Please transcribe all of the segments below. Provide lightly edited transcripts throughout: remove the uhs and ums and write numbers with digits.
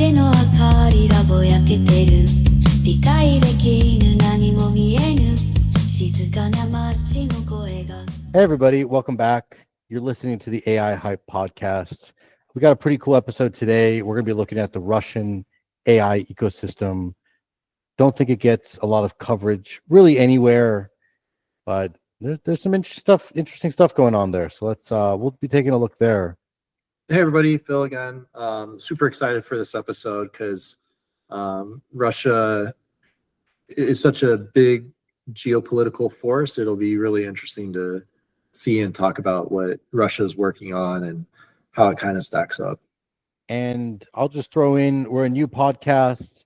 街の明かりがぼやけてる理解できぬ何も見えぬ静かな街の声が Hey everybody, welcome back. You're listening to the AI Hype podcast. We got a pretty cool episode today. We're going to be looking at the Russian AI ecosystem. Don't think it gets a lot of coverage really anywhere, but there's some interesting stuff going on there. So we'll be taking a look there. Hey everybody, Phil again. Super excited for this episode because Russia is such a big geopolitical force. It'll be really interesting to see and talk about what Russia is working on and how it kind of stacks up. And I'll just throw in, we're a new podcast.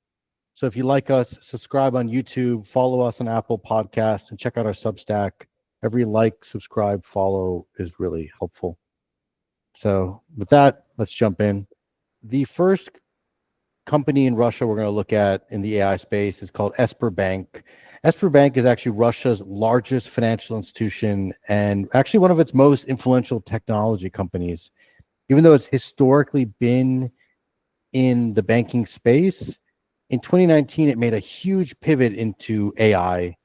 So if you like us, subscribe on YouTube, follow us on Apple Podcasts, and check out our Substack. Every like, subscribe, follow is really helpful. So with that, let's jump in. The first company in Russia we're going to look at in the AI space is called Sberbank. Sberbank is actually Russia's largest financial institution and actually one of its most influential technology companies. Even though it's historically been in the banking space, in 2019, it made a huge pivot into AI.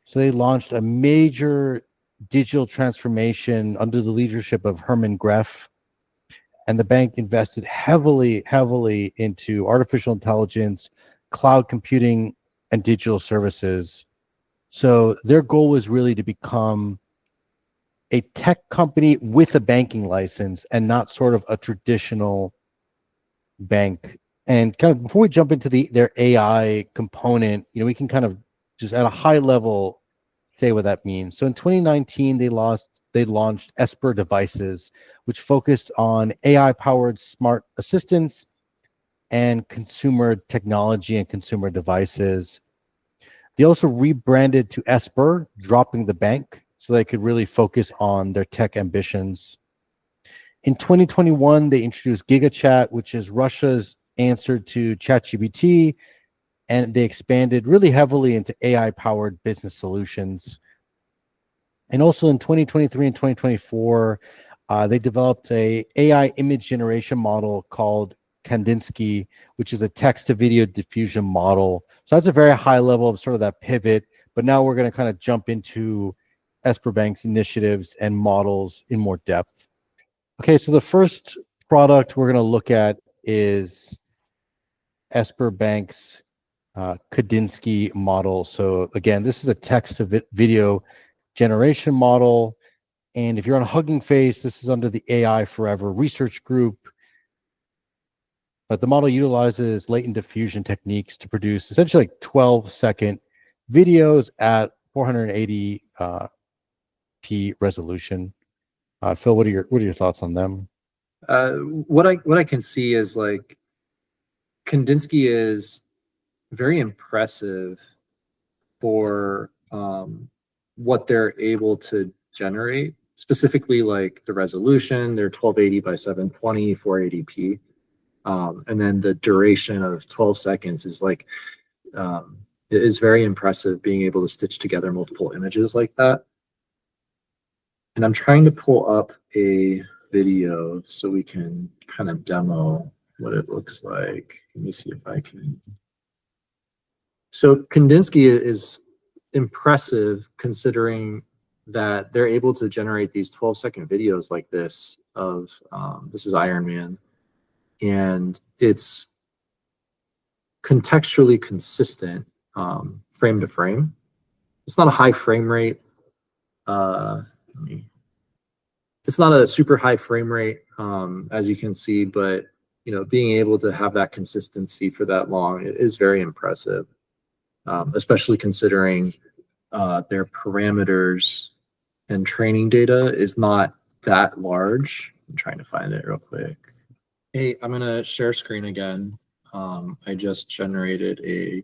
So they launched a major digital transformation under the leadership of Herman Greff. And the bank invested heavily into artificial intelligence, cloud computing, and digital services. So their goal was really to become a tech company with a banking license and not sort of a traditional bank. And kind of before we jump into their AI component, we can kind of just at a high level say what that means. So in 2019, they launched Esper devices, which focused on AI-powered smart assistants and consumer technology and consumer devices. They also rebranded to Esper, dropping the bank, so they could really focus on their tech ambitions. In 2021, they introduced GigaChat, which is Russia's answer to ChatGPT, and they expanded really heavily into AI-powered business solutions. And also in 2023 and 2024, they developed a AI image generation model called Kandinsky, which is a text-to-video diffusion model. So that's a very high level of sort of that pivot. But now we're going to kind of jump into Sberbank's initiatives and models in more depth. Okay, so the first product we're going to look at is Sberbank's Kandinsky model. So again, this is a text-to-video generation model. And if you're on Hugging Face, this is under the AI Forever research group. But the model utilizes latent diffusion techniques to produce essentially like 12-second videos at 480p resolution. Phil, what are your thoughts on them? What I can see is like Kandinsky is very impressive for what they're able to generate, specifically like the resolution. They're 1280 by 720, 480p. And then the duration of 12 seconds is like, it is very impressive being able to stitch together multiple images like that. And I'm trying to pull up a video so we can kind of demo what it looks like. Let me see if I can. So Kandinsky is impressive considering that they're able to generate these 12-second videos like this of, this is Iron Man. And it's contextually consistent frame to frame. It's not a high frame rate. It's not a super high frame rate, as you can see, but being able to have that consistency for that long is very impressive, especially considering their parameters and training data is not that large. I'm trying to find it real quick. Hey, I'm gonna share screen again. I just generated a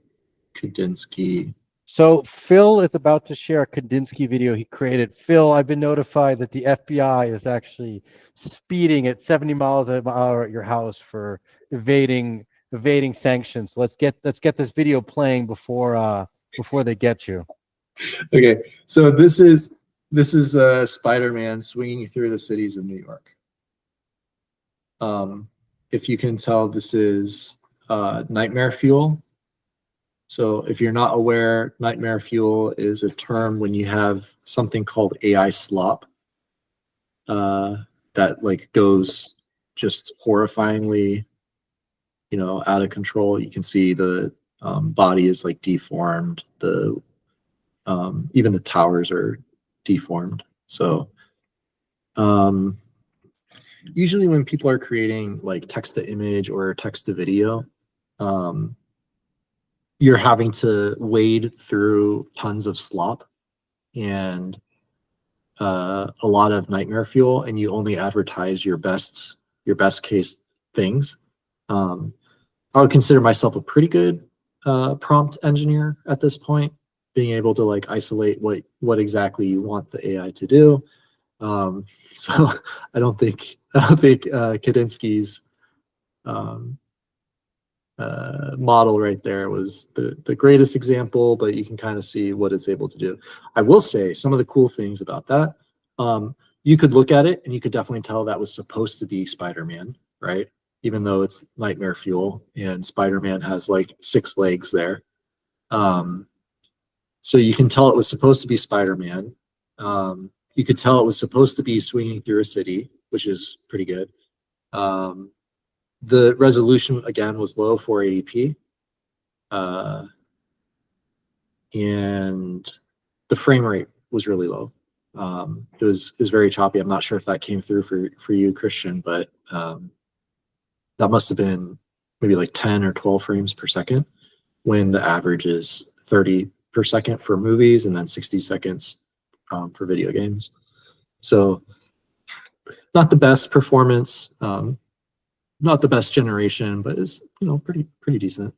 Kandinsky. So Phil is about to share a Kandinsky video he created. Phil, I've been notified that the FBI is actually speeding at 70 miles an hour at your house for evading sanctions. So let's get this video playing before they get you. Okay, so this is Spider-Man swinging through the cities of New York. If you can tell, this is nightmare fuel. So if you're not aware, nightmare fuel is a term when you have something called AI slop that like goes just horrifyingly, out of control. You can see the body is like deformed. The even the towers are deformed. So usually when people are creating like text to image or text to video, you're having to wade through tons of slop and a lot of nightmare fuel, and you only advertise your best case things. I would consider myself a pretty good prompt engineer at this point, being able to like isolate what exactly you want the AI to do. So I don't think Kandinsky's model right there was the greatest example, but you can kind of see what it's able to do. I will say some of the cool things about that. You could look at it and you could definitely tell that was supposed to be Spider-Man, right? Even though it's nightmare fuel and Spider-Man has like 6 legs there. So you can tell it was supposed to be Spider-Man. You could tell it was supposed to be swinging through a city, which is pretty good. The resolution, again, was low, 480p. And the frame rate was really low. It was very choppy. I'm not sure if that came through for you, Christian, but that must have been maybe like 10 or 12 frames per second when the average is 30 per second for movies and then 60 seconds for video games. So not the best performance, not the best generation, but is pretty decent.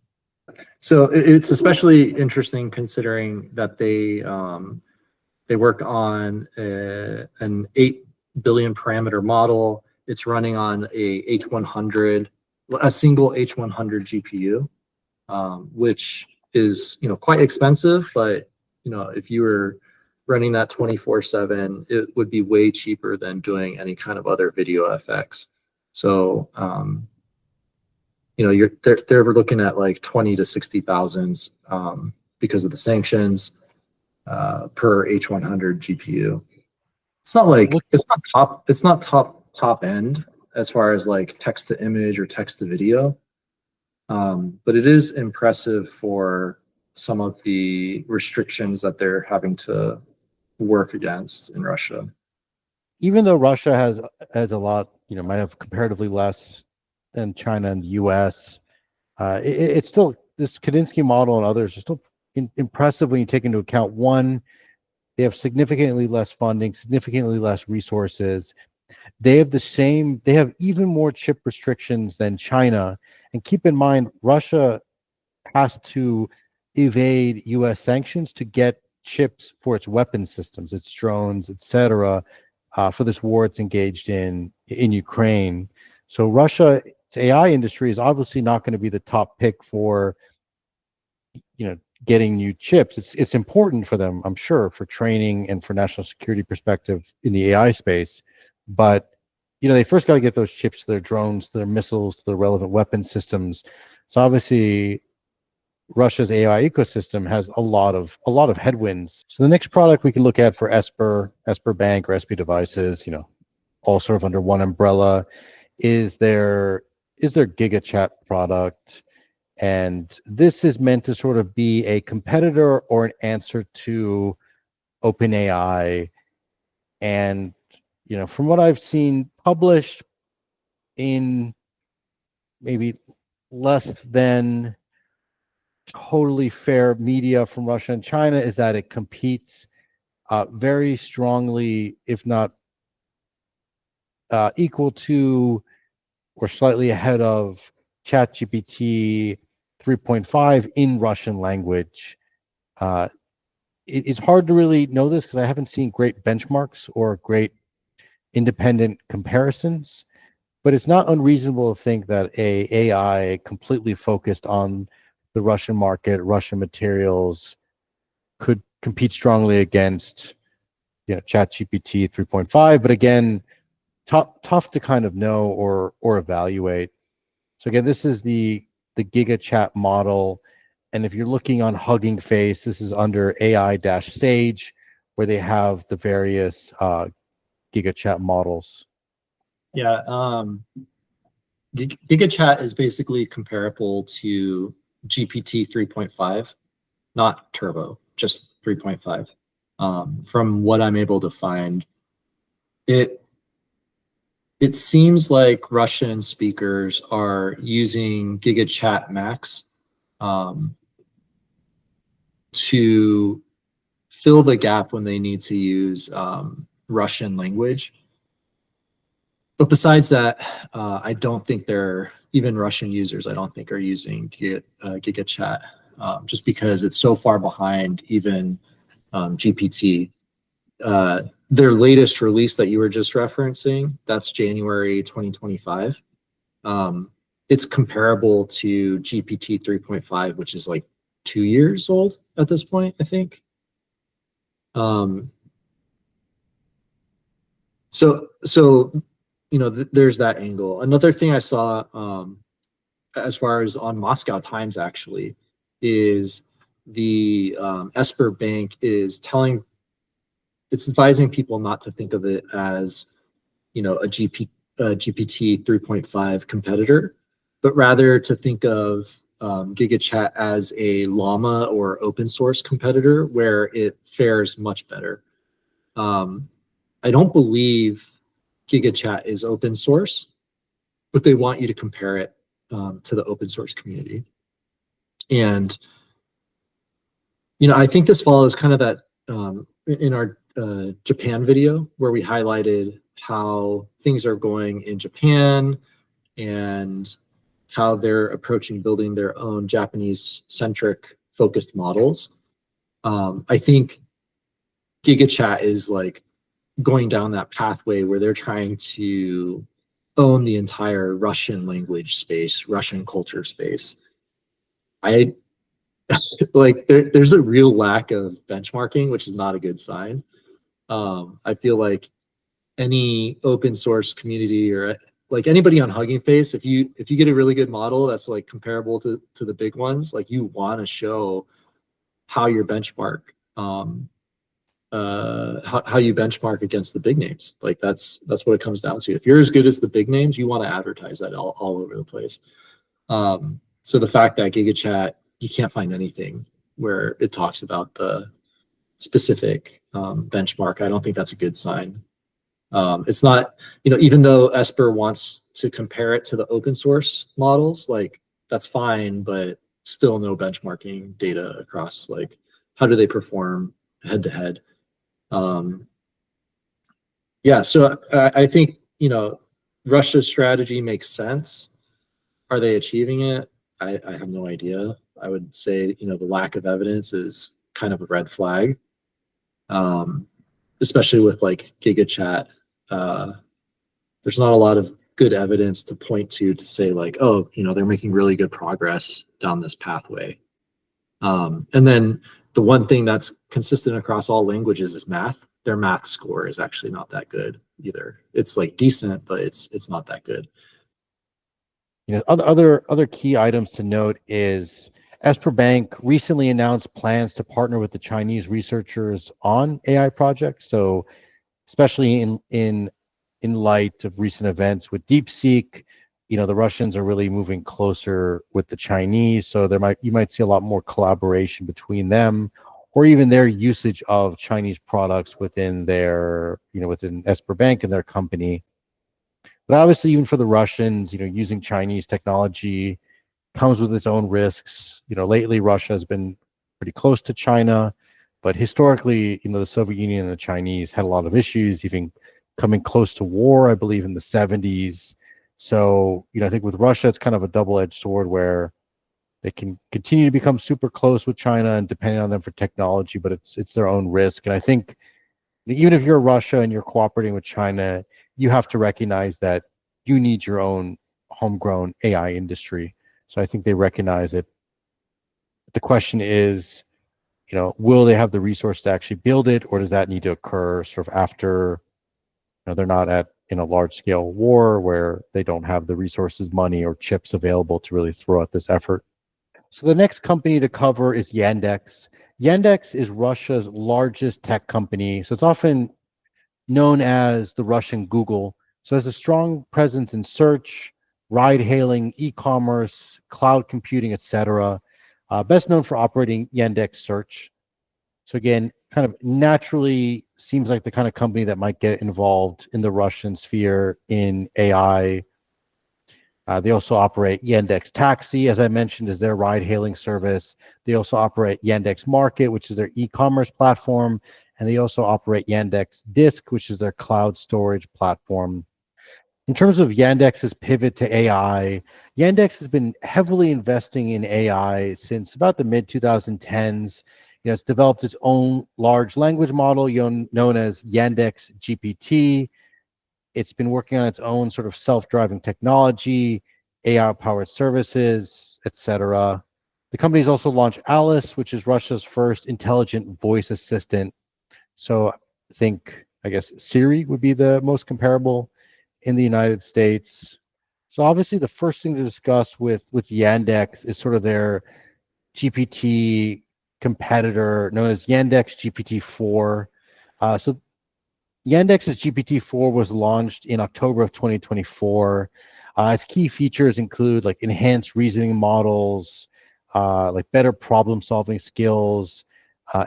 So it's especially interesting considering that they work on an 8 billion parameter model. It's running on a single H100 GPU, which is quite expensive. But if you were running that 24/7, it would be way cheaper than doing any kind of other video FX. So they're looking at like 20 to 60,000 because of the sanctions per H100 GPU. It's not top end as far as like text to image or text to video, but it is impressive for some of the restrictions that they're having to work against in Russia. Even though Russia has a lot, might have comparatively less than China and the U.S., it's still, this Kandinsky model and others are still impressive when you take into account, one, they have significantly less funding, significantly less resources. They have even more chip restrictions than China. And keep in mind, Russia has to evade U.S. sanctions to get chips for its weapon systems, its drones, etc., for this war it's engaged in Ukraine. So Russia's AI industry is obviously not going to be the top pick for getting new chips. It's important for them, I'm sure, for training and for national security perspective in the AI space. But they first got to get those chips to their drones, to their missiles, to their relevant weapon systems. So obviously, Russia's AI ecosystem has a lot of headwinds. So the next product we can look at for Sberbank or SB devices, all sort of under one umbrella, is their GigaChat product. And this is meant to sort of be a competitor or an answer to OpenAI. And, from what I've seen published in maybe less than totally fair media from Russia and China, is that it competes very strongly, if not equal to or slightly ahead of ChatGPT 3.5 in Russian language. It's hard to really know this because I haven't seen great benchmarks or great independent comparisons, but it's not unreasonable to think that a AI completely focused on the Russian market, Russian materials, could compete strongly against ChatGPT 3.5. But again, tough to kind of know or evaluate. So again, this is the the GigaChat model. And if you're looking on Hugging Face, this is under AI-Sage, where they have the various GigaChat models. Yeah, GigaChat is basically comparable to GPT 3.5, not Turbo, just 3.5. From what I'm able to find, it seems like Russian speakers are using GigaChat Max to fill the gap when they need to use Russian language. But besides that, I don't think they're, even Russian users, I don't think are using GigaChat, just because it's so far behind even GPT. Their latest release that you were just referencing, that's January 2025. It's comparable to GPT 3.5, which is like 2 years old at this point, I think. So you know, there's that angle. Another thing I saw, as far as on Moscow Times actually, is the Sberbank is it's advising people not to think of it as, you know, a GPT 3.5 competitor, but rather to think of GigaChat as a Llama or open source competitor where it fares much better. I don't believe GigaChat is open source, but they want you to compare it to the open source community. And, you know, I think this follows kind of that in our Japan video where we highlighted how things are going in Japan and how they're approaching building their own Japanese-centric focused models. I think GigaChat is like going down that pathway where they're trying to own the entire Russian language space, Russian culture space. I like there's a real lack of benchmarking, which is not a good sign. I feel like any open source community or like anybody on Hugging Face, if you get a really good model that's like comparable to the big ones, like you want to show how your benchmark, how you benchmark against the big names. Like that's what it comes down to. If you're as good as the big names, you want to advertise that all over the place. So the fact that GigaChat, you can't find anything where it talks about the specific benchmark, I don't think that's a good sign. It's not, you know, even though Esper wants to compare it to the open source models, like that's fine, but still no benchmarking data across like how do they perform head to head. Yeah, so I think, you know, Russia's strategy makes sense. Are they achieving it? I have no idea. I would say, you know, the lack of evidence is kind of a red flag, especially with like GigaChat. There's not a lot of good evidence to point to say like, oh, you know, they're making really good progress down this pathway. And then the one thing that's consistent across all languages is math. Their math score is actually not that good either. It's like decent, but it's not that good. You know, other key items to note is Sberbank recently announced plans to partner with the Chinese researchers on AI projects. So, especially in light of recent events with DeepSeek, you know, the Russians are really moving closer with the Chinese. So you might see a lot more collaboration between them, or even their usage of Chinese products within their, you know, within Sberbank and their company. But obviously, even for the Russians, you know, using Chinese technology comes with its own risks. You know, lately Russia has been pretty close to China, but historically, you know, the Soviet Union and the Chinese had a lot of issues, even coming close to war, I believe, in the 70s. So, you know, I think with Russia, it's kind of a double-edged sword where they can continue to become super close with China and depending on them for technology, but it's their own risk. And I think even if you're Russia and you're cooperating with China, you have to recognize that you need your own homegrown AI industry. So I think they recognize it. But the question is, you know, will they have the resource to actually build it, or does that need to occur sort of after, you know, they're not at in a large-scale war where they don't have the resources, money, or chips available to really throw out this effort. So the next company to cover is Yandex. Yandex is Russia's largest tech company, so it's often known as the Russian Google. So it has a strong presence in search, ride-hailing, e-commerce, cloud computing, etc. Best known for operating Yandex Search. So again, kind of naturally seems like the kind of company that might get involved in the Russian sphere in AI. They also operate Yandex Taxi, as I mentioned, is their ride-hailing service. They also operate Yandex Market, which is their e-commerce platform, and they also operate Yandex Disk, which is their cloud storage platform. In terms of Yandex's pivot to AI, Yandex has been heavily investing in AI since about the mid-2010s. It's developed its own large language model known as Yandex GPT. It's been working on its own sort of self-driving technology, AI-powered services, etc. The company's also launched Alice, which is Russia's first intelligent voice assistant. So I guess Siri would be the most comparable in the United States. So obviously the first thing to discuss with Yandex is sort of their GPT competitor known as Yandex GPT-4. So Yandex's GPT-4 was launched in October of 2024. Its key features include like enhanced reasoning models, like better problem-solving skills,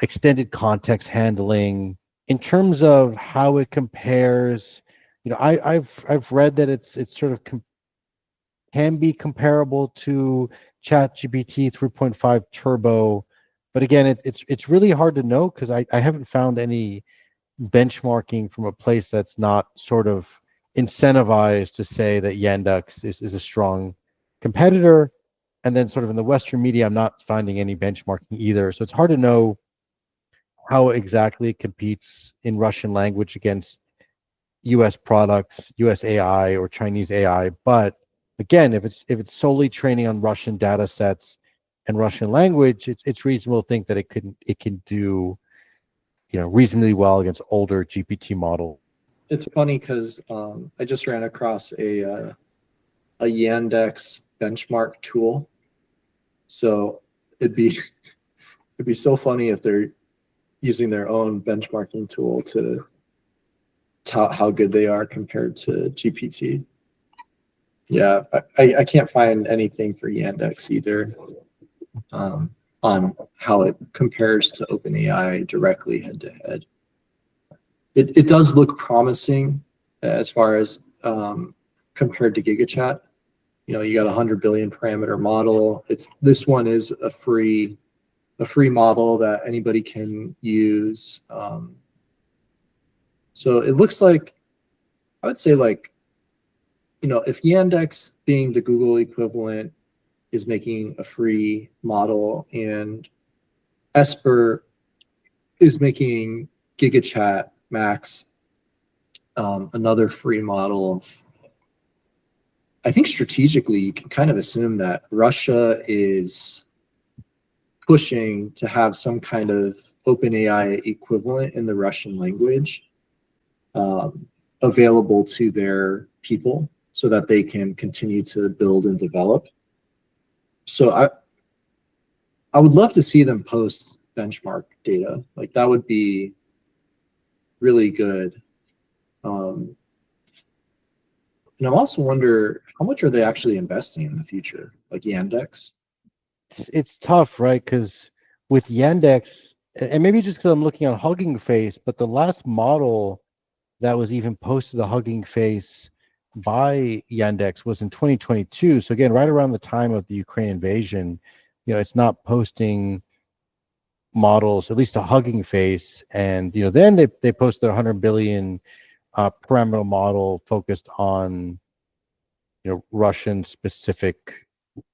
extended context handling. In terms of how it compares, I've read that it's sort of can be comparable to ChatGPT 3.5 Turbo, but again, it's really hard to know because I haven't found any benchmarking from a place that's not sort of incentivized to say that Yandex is a strong competitor. And then sort of in the Western media, I'm not finding any benchmarking either. So it's hard to know how exactly it competes in Russian language against US products, US AI or Chinese AI. But again, if it's solely training on Russian data sets and Russian language, it's reasonable to think that it can do reasonably well against older GPT model. It's funny because I just ran across a Yandex benchmark tool. So it'd be so funny if they're using their own benchmarking tool to tout how good they are compared to GPT. Yeah, I can't find anything for Yandex either on how it compares to OpenAI directly head to head. It does look promising as far as compared to GigaChat. You got 100 billion parameter model. This one is a free model that anybody can use. So it looks like, I would say like, if Yandex being the Google equivalent is making a free model and Esper is making GigaChat Max another free model, I think strategically you can kind of assume that Russia is pushing to have some kind of OpenAI equivalent in the Russian language available to their people so that they can continue to build and develop. So I would love to see them post benchmark data. Like that would be really good. And I also wonder how much are they actually investing in the future, like Yandex? It's tough, right? Because with Yandex, and maybe just because I'm looking at Hugging Face, but the last model that was even posted to Hugging Face by Yandex was in 2022. So again, right around the time of the Ukraine invasion, it's not posting models, at least a Hugging Face. And then they posted their 100 billion parameter model focused on Russian specific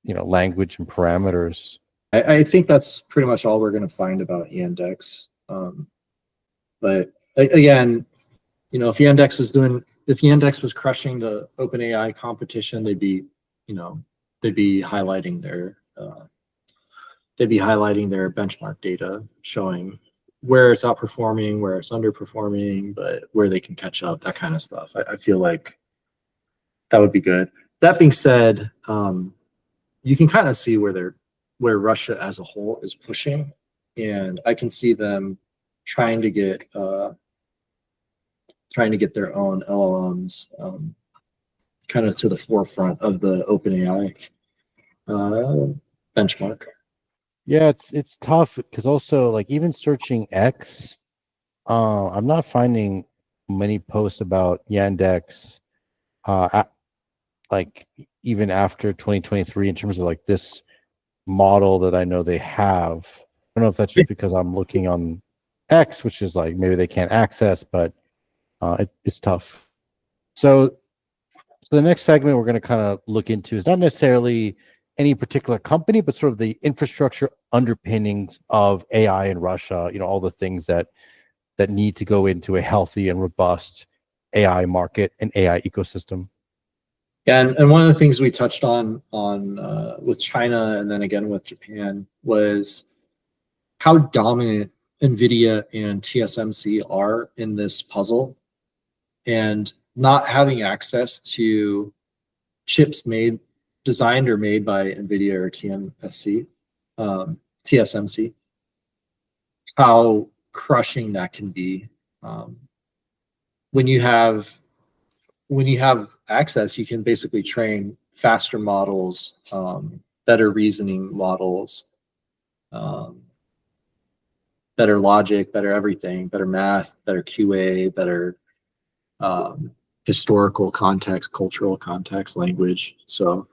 language and parameters. I think that's pretty much all we're going to find about Yandex. But again, if Yandex was crushing the OpenAI competition, they'd be highlighting their benchmark data showing where it's outperforming, where it's underperforming, but where they can catch up, that kind of stuff. I feel like that would be good. That being said, you can kind of see where Russia as a whole is pushing, and I can see them trying to get their own LLMs kind of to the forefront of the OpenAI benchmark. Yeah, it's tough because also like even searching X, I'm not finding many posts about Yandex, like even after 2023 in terms of like this model that I know they have. I don't know if that's just because I'm looking on X, which is like maybe they can't access, but it's tough. So the next segment we're going to kind of look into is not necessarily any particular company, but sort of the infrastructure underpinnings of AI in Russia. You know, all the things that need to go into a healthy and robust AI market and AI ecosystem. Yeah, and one of the things we touched on with China and then again with Japan was how dominant NVIDIA and TSMC are in this puzzle, and not having access to chips designed or made by NVIDIA or TSMC, how crushing that can be. When you have access, you can basically train faster models, better reasoning models, better logic, better everything, better math, better QA, better historical context, cultural context, language. So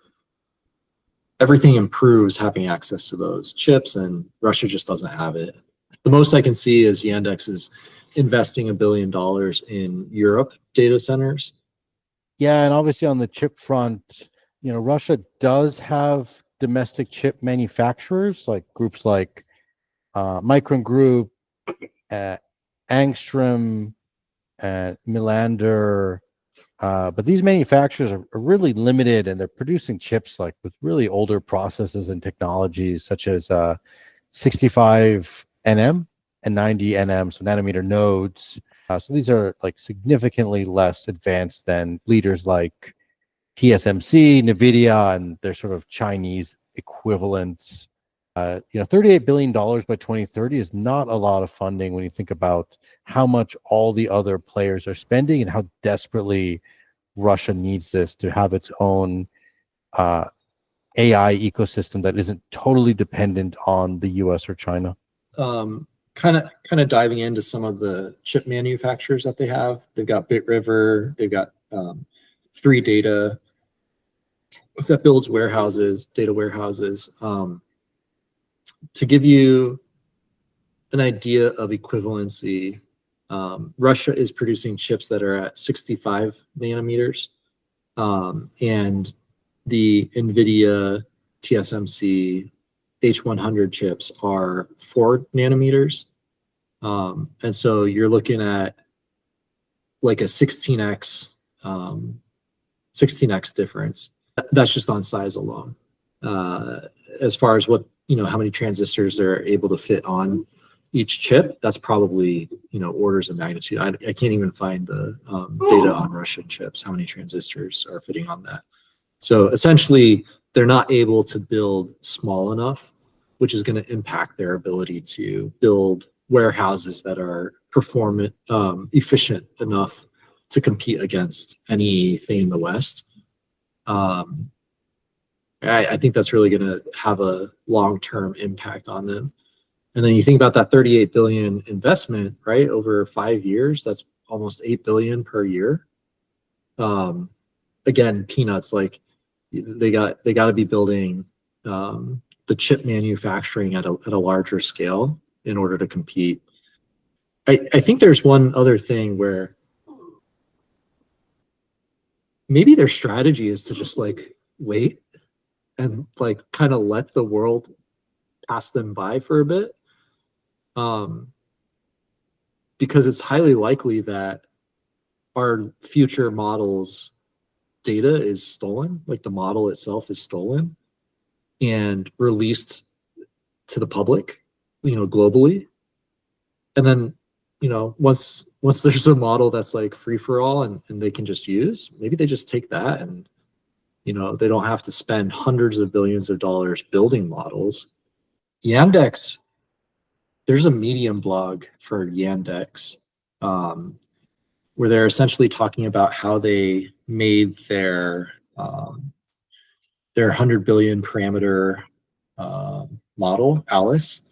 everything improves having access to those chips, and Russia just doesn't have it. The most I can see is Yandex is investing $1 billion in Europe data centers. Yeah, and obviously on the chip front, you know, Russia does have domestic chip manufacturers, like groups like Micron Group, Angstrom, Milander, but these manufacturers are really limited, and they're producing chips like with really older processes and technologies such as 65 nm and 90 nm, so nanometer nodes. So these are like significantly less advanced than leaders like TSMC, NVIDIA, and their sort of Chinese equivalents. $38 billion by 2030 is not a lot of funding when you think about how much all the other players are spending and how desperately Russia needs this to have its own AI ecosystem that isn't totally dependent on the US or China. Kind of diving into some of the chip manufacturers that they have. They've got BitRiver, they've got 3Data that builds data warehouses. To give you an idea of equivalency, Russia is producing chips that are at 65 nanometers, and the NVIDIA TSMC H100 chips are 4 nanometers. And so you're looking at like a 16x difference. That's just on size alone. As far as how many transistors they're able to fit on each chip, that's probably, orders of magnitude. I can't even find the data on Russian chips, how many transistors are fitting on that. So essentially, they're not able to build small enough, which is going to impact their ability to build warehouses that are efficient enough to compete against anything in the West. I think that's really going to have a long-term impact on them. And then you think about that 38 billion investment, right, over 5 years, that's almost 8 billion per year. Again, peanuts. Like they got to be building the chip manufacturing at a larger scale in order to compete. I think there's one other thing where maybe their strategy is to just like wait and like kind of let the world pass them by for a bit, because it's highly likely that our future models data is stolen, like the model itself is stolen and released to the public, globally. and then, you know, once there's a model that's like free for all and they can just use, maybe they just take that and, you know, they don't have to spend hundreds of billions of dollars building models. Yandex, there's a Medium blog for Yandex, where they're essentially talking about how they made their 100 billion parameter model, Alice,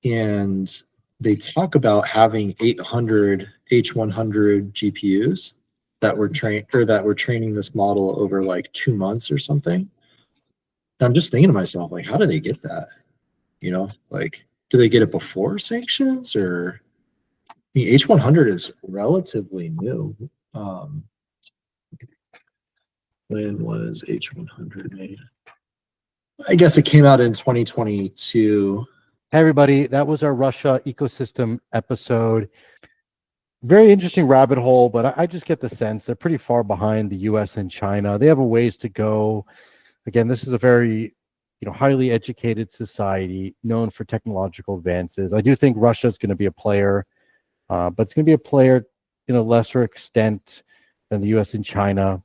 and they talk about having 800 H100 GPUs that were training this model over like 2 months or something. And I'm just thinking to myself, like, how do they get that? You know, like, do they get it before sanctions? Or I mean, H100 is relatively new. When was H100 made? I guess it came out in 2022. Hey everybody, that was our Russia ecosystem episode. Very interesting rabbit hole, but I just get the sense they're pretty far behind the US and China. They have a ways to go. Again, this is a very, highly educated society known for technological advances. I do think Russia is going to be a player, but it's going to be a player in a lesser extent than the US and China.